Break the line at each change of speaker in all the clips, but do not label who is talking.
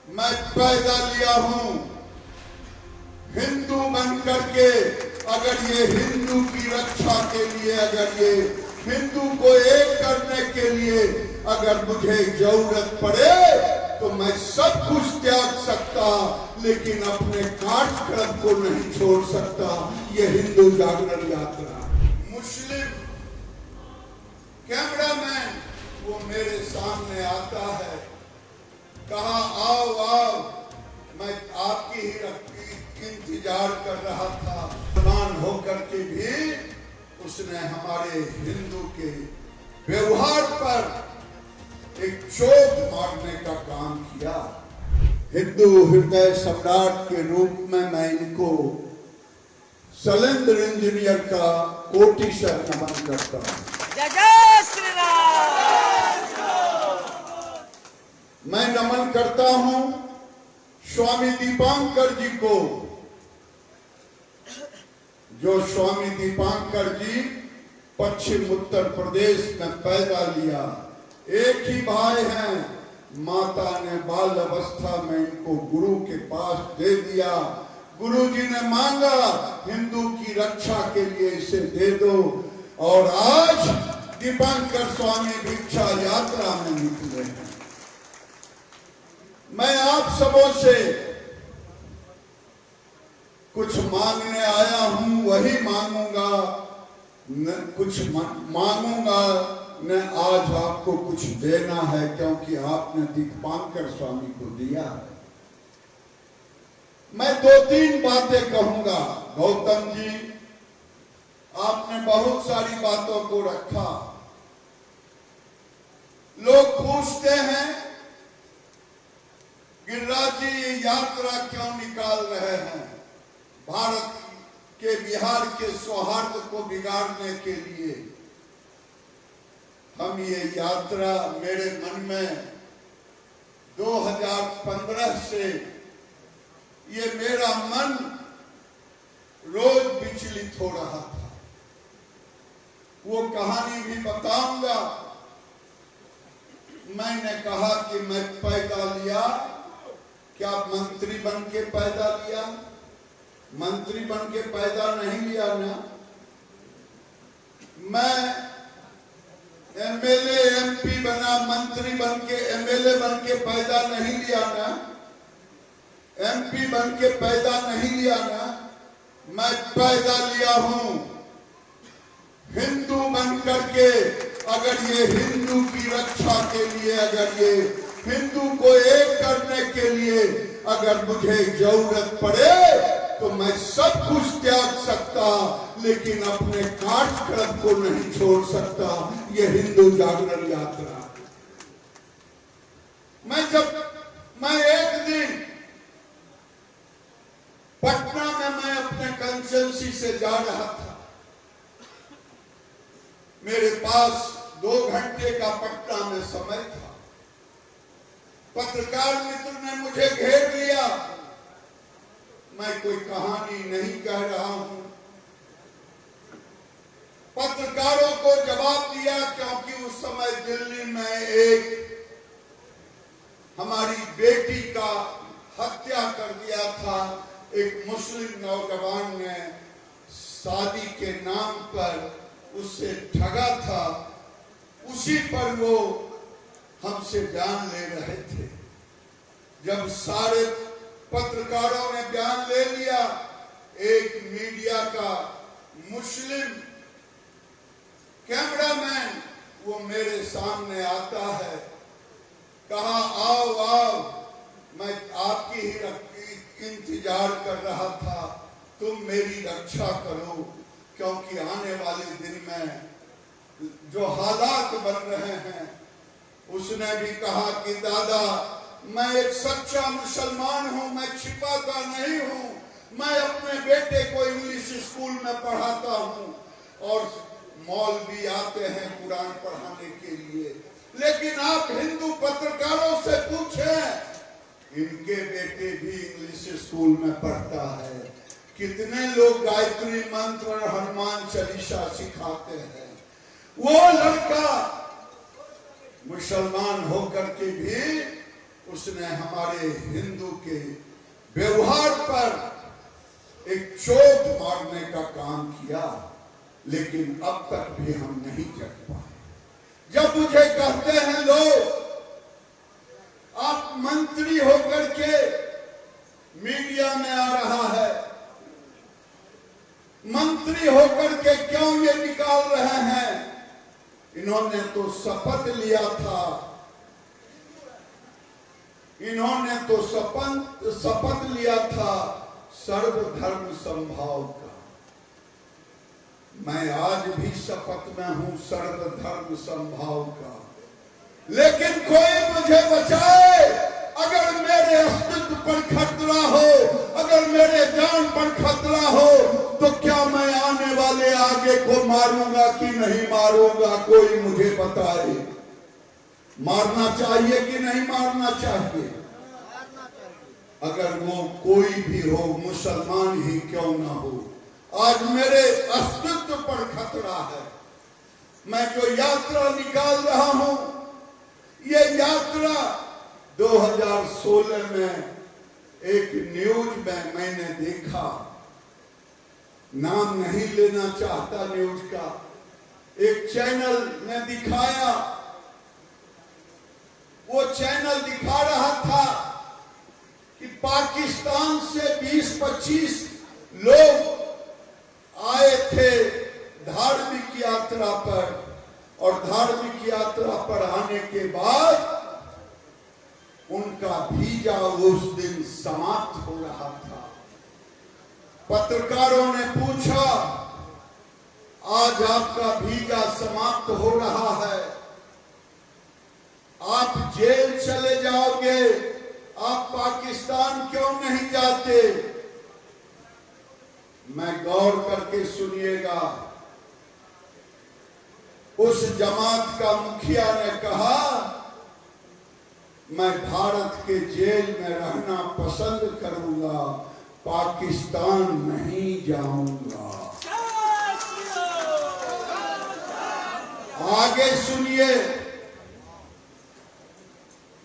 मैं पैदा लिया हूं हिंदू बन करके। अगर ये हिंदू की रक्षा के लिए, अगर ये हिंदू को एक करने के लिए अगर मुझे जरूरत पड़े तो मैं सब कुछ त्याग सकता, लेकिन अपने कार्यक्रम को नहीं छोड़ सकता। ये हिंदू जागरण यात्रा। मुस्लिम कैमरामैन वो मेरे सामने आता है, कहा आओ आओ, मैं आपकी ही इंतजार कर रहा था। मुसलमान होकर के भी उसने हमारे हिंदू के व्यवहार पर एक चोट मारने का काम किया। हिंदू हृदय सम्राट के रूप में मैं इनको शैलेंद्र इंजीनियर का कोटिशर नमन करता हूं।
जय श्री राम।
मैं नमन करता हूं स्वामी दीपांकर जी को, जो स्वामी दीपांकर जी पश्चिम उत्तर प्रदेश में पैदा लिया। एक ही भाई हैं, माता ने बाल अवस्था में इनको गुरु के पास दे दिया। गुरु जी ने मांगा हिंदू की रक्षा के लिए इसे दे दो, और आज दीपांकर स्वामी भिक्षा यात्रा में निकले हैं। मैं आप सबों से कुछ मांगने आया हूं, वही मांगूंगा, न कुछ मांगूंगा न आज आपको कुछ देना है, क्योंकि आपने दीपांकर स्वामी को दिया है। मैं दो तीन बातें कहूंगा। गौतम जी, आपने बहुत सारी बातों को रखा। लोग पूछते हैं गिरिराज जी ये यात्रा क्यों निकाल रहे हैं? भारत के, बिहार के सौहार्द को बिगाड़ने के लिए। हम ये यात्रा, मेरे मन में 2015 से ये मेरा मन रोज विचलित हो रहा था। वो कहानी भी बताऊंगा। मैंने कहा कि मैं पैदा लिया, क्या मंत्री बन के पैदा लिया? मंत्री बन के पैदा नहीं लिया ना। मैं एमएलए एमपी बना, मंत्री बन के, एमएलए बन के पैदा नहीं लिया ना। एमपी बन के पैदा नहीं लिया ना। मैं पैदा लिया हूं हिंदू बन करके। अगर ये हिंदू की रक्षा के लिए, अगर ये हिंदू को एक करने के लिए अगर मुझे जरूरत पड़े तो मैं सब कुछ त्याग सकता, लेकिन अपने कार्यक्रम को नहीं छोड़ सकता। ये हिंदू जागरण यात्रा। मैं एक दिन पटना में, मैं अपने कंस्टिट्यूएंसी से जा रहा था। मेरे पास 2 घंटे का पटना में समय था। पत्रकार मित्र ने मुझे घेर लिया। मैं कोई कहानी नहीं कह रहा हूं, पत्रकारों को जवाब दिया, क्योंकि उस समय दिल्ली में एक हमारी बेटी का हत्या कर दिया था। एक मुस्लिम नौजवान ने शादी के नाम पर उससे ठगा था। उसी पर वो हमसे बयान ले रहे थे। जब सारे पत्रकारों ने बयान ले लिया, एक मीडिया का मुस्लिम कैमरामैन वो मेरे सामने आता है, कहा आओ आओ, मैं आपकी ही इंतजार कर रहा था, तुम मेरी रक्षा करो, क्योंकि आने वाले दिन में जो हालात बन रहे हैं। उसने भी कहा कि दादा, मैं एक सच्चा मुसलमान हूं, मैं छिपाता नहीं हूं। मैं अपने बेटे को इंग्लिश स्कूल में पढ़ाता हूं और मौलवी आते हैं कुरान पढ़ाने के लिए। लेकिन आप हिंदू पत्रकारों से पूछें, इनके बेटे भी इंग्लिश स्कूल में पढ़ता है। कितने लोग गायत्री मंत्र और हनुमान चालीसा सिखाते हैं। वो लड़का मुसलमान होकर के भी उसने हमारे हिंदू के व्यवहार पर एक चोट मारने का काम किया, लेकिन अब तक भी हम नहीं जग पाए। जब मुझे कहते हैं लोग, आप मंत्री होकर के मीडिया में आ रहा है, मंत्री होकर के क्यों ये निकाल रहे हैं? इन्होंने तो शपथ लिया था, इन्होंने तो शपथ लिया था सर्वधर्म समभाव का। मैं आज भी शपथ में हूं सर्वधर्म समभाव का, लेकिन कोई मुझे बचाए। अगर मेरे अस्तित्व पर खतरा हो, अगर मेरे जान पर खतरा हो, तो क्या मैं आने वाले आगे को मारूंगा कि नहीं मारूंगा? कोई मुझे बताए। मारना चाहिए कि नहीं मारना चाहिए? अगर वो कोई भी हो, मुसलमान ही क्यों ना हो, आज मेरे अस्तित्व पर खतरा है। मैं जो यात्रा निकाल रहा हूं, ये यात्रा 2016 में एक न्यूज में मैंने देखा, नाम नहीं लेना चाहता न्यूज का, एक चैनल ने दिखाया। वो चैनल दिखा रहा था कि पाकिस्तान से 20-25 लोग आए थे धार्मिक यात्रा पर, और धार्मिक यात्रा पर आने के बाद उनका वीजा उस दिन समाप्त हो रहा था। पत्रकारों ने पूछा, आज आपका वीजा समाप्त हो रहा है, आप जेल चले जाओगे, आप पाकिस्तान क्यों नहीं जाते? मैं गौर करके सुनिएगा। उस जमात का मुखिया ने कहा, मैं भारत के जेल में रहना पसंद करूंगा, पाकिस्तान नहीं जाऊंगा। आगे सुनिए।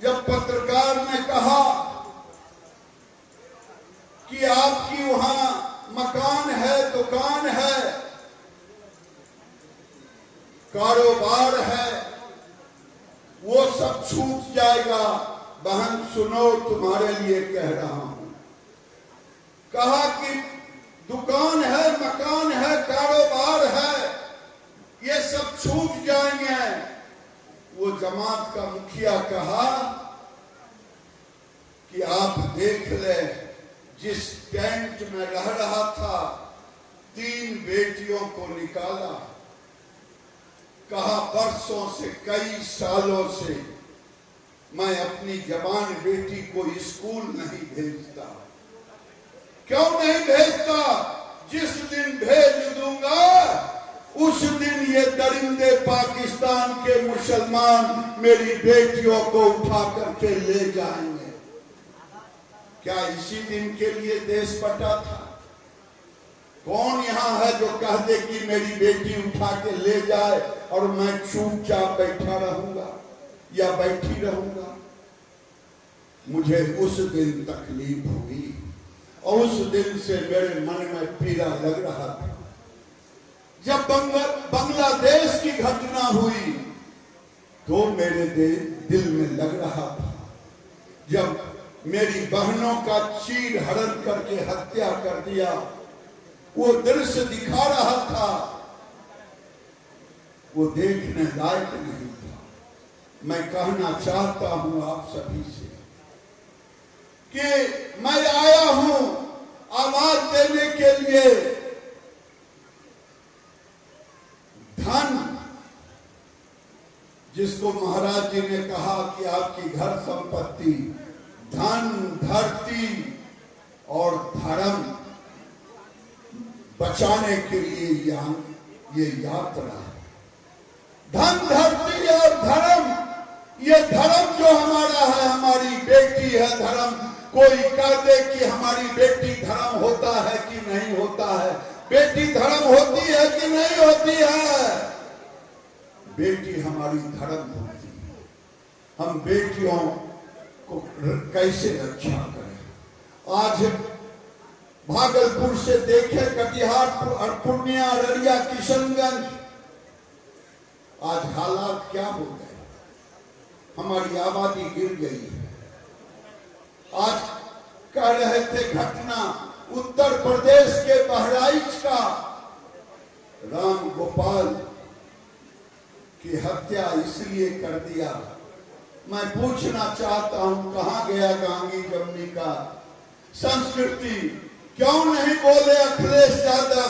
जब पत्रकार ने कहा कि आपकी वहां मकान है, दुकान है, कारोबार है, वो सब छूट जाएगा। बहन सुनो, तुम्हारे लिए कह रहा हूं। कहा कि दुकान है, मकान है, कारोबार है, ये सब छूट जाएंगे। वो जमात का मुखिया कहा कि आप देख ले, जिस टेंट में रह रहा था, 3 बेटियों को निकाला। कहा वर्षों से, कई सालों से मैं अपनी जवान बेटी को स्कूल नहीं भेजता। क्यों नहीं भेजता? जिस दिन भेज दूंगा, उस दिन ये दरिंदे पाकिस्तान के मुसलमान मेरी बेटियों को उठा करके ले जाएंगे। क्या इसी दिन के लिए देश बटा था? कौन यहां है जो कह दे कि मेरी बेटी उठा के ले जाए और मैं चुपचाप बैठा रहूंगा या बैठी रहूंगा? मुझे उस दिन तकलीफ हुई और उस दिन से मेरे मन में पीड़ा लग रहा था। जब बांग्लादेश की घटना हुई तो मेरे दिल में लग रहा था। जब मेरी बहनों का चीर हरण करके हत्या कर दिया, वो दृश्य दिखा रहा था, वो देखने लायक नहीं था। मैं कहना चाहता हूं आप सभी से कि मैं आया हूं आवाज देने के लिए। धन, जिसको महाराज जी ने कहा कि आपकी घर संपत्ति, धन, धरती और धर्म बचाने के लिए ये यात्रा है। धन, धरती और धर्म, ये धर्म जो हमारा है, हमारी बेटी है धर्म। कोई कह दे कि हमारी बेटी धर्म होता है कि नहीं होता है। बेटी धर्म होती है कि नहीं होती है? बेटी हमारी धर्म होती है। हम बेटियों को कैसे रक्षा करें। आज भागलपुर से देखे कटिहार, पूर्णिया, अररिया, किशनगंज, आज हालात क्या हो गए। हमारी आबादी गिर गई है। आज कह रहे थे घटना उत्तर प्रदेश के बहराइच का, राम गोपाल की हत्या इसलिए कर दिया। मैं पूछना चाहता हूं, कहां गया गांगी जमनी का संस्कृति? क्यों नहीं बोले अखिलेश यादव?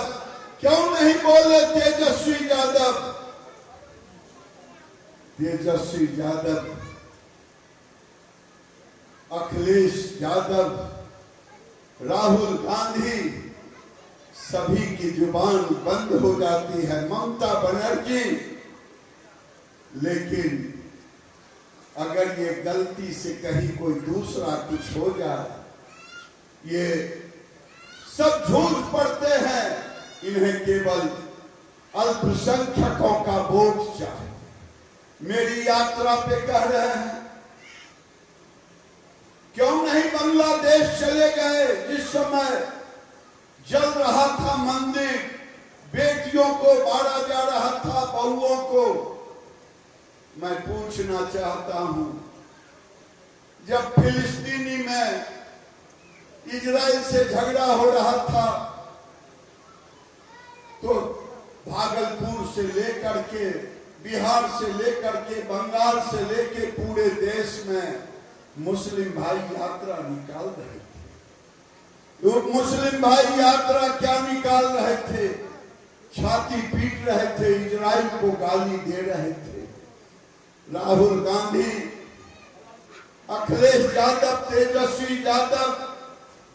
क्यों नहीं बोले तेजस्वी यादव? तेजस्वी यादव, अखिलेश यादव, राहुल गांधी, सभी की जुबान बंद हो जाती है। ममता बनर्जी, लेकिन अगर ये गलती से कहीं कोई दूसरा कुछ हो जाए, ये सब झूठ पड़ते हैं। इन्हें केवल अल्पसंख्यकों का वोट चाहिए। मेरी यात्रा पे कह रहे हैं, क्यों नहीं बांग्लादेश चले गए? जिस समय जल रहा था मंदिर, बेटियों को मारा जा रहा था, बहुओं को। मैं पूछना चाहता हूं, जब फिलिस्तीनी में इजराइल से झगड़ा हो रहा था, तो भागलपुर से लेकर के, बिहार से लेकर के, बंगाल से लेकर पूरे देश में मुस्लिम भाई यात्रा निकाल रहे थे। लोग मुस्लिम भाई यात्रा क्या निकाल रहे थे? छाती पीट रहे थे, इजराइल को गाली दे रहे थे। राहुल गांधी, अखिलेश यादव, तेजस्वी यादव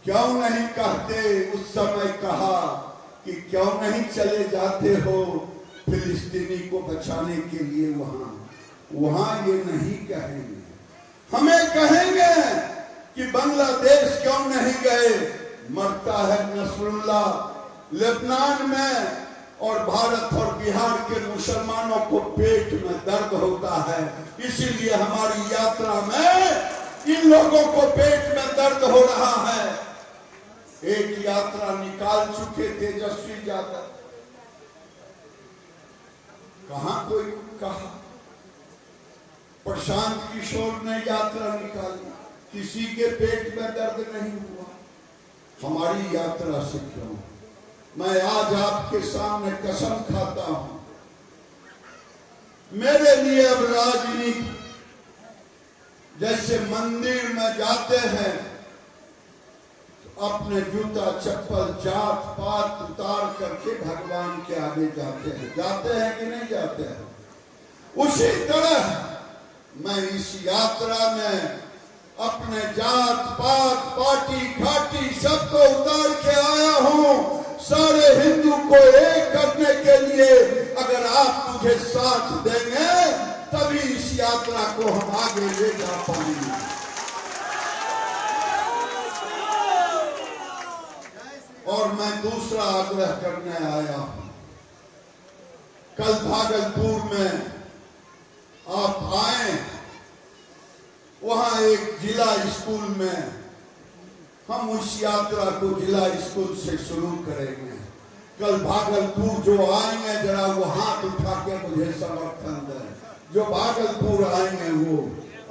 क्यों नहीं कहते? उस समय कहा कि क्यों नहीं चले जाते हो फिलिस्तीनी को बचाने के लिए वहां ये नहीं कहेंगे। हमें कहेंगे कि बांग्लादेश क्यों नहीं गए? मरता है नसरुल्लाह लेबनान में, और भारत और बिहार के मुसलमानों को पेट में दर्द होता है। इसीलिए हमारी यात्रा में इन लोगों को पेट में दर्द हो रहा है। एक यात्रा निकाल चुके तेजस्वी यादव, कहां कोई कहा? प्रशांत किशोर ने यात्रा निकाली, किसी के पेट में दर्द नहीं हुआ। हमारी यात्रा से क्यों? मैं आज आपके सामने कसम खाता हूं, मेरे लिए अब राजनीति, जैसे मंदिर में जाते हैं तो अपने जूता चप्पल जात पात उतार करके भगवान के आगे जाते हैं कि नहीं जाते हैं? उसी तरह मैं इस यात्रा में अपने जात पात, पार्टी घाटी सबको उतार के आया हूं, सारे हिंदू को एक करने के लिए। अगर आप मुझे साथ देंगे तभी इस यात्रा को हम आगे ले जा पाएंगे। और मैं दूसरा आग्रह करने आया हूं, कल भागलपुर में आप आए, वहां एक जिला स्कूल में हम उस यात्रा को जिला स्कूल से शुरू करेंगे। कल भागलपुर जो आएंगे जरा वो हाथ उठा के मुझे समर्थन दें। जो भागलपुर आएंगे वो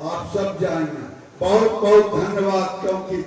आप सब जाएंगे। बहुत बहुत धन्यवाद, क्योंकि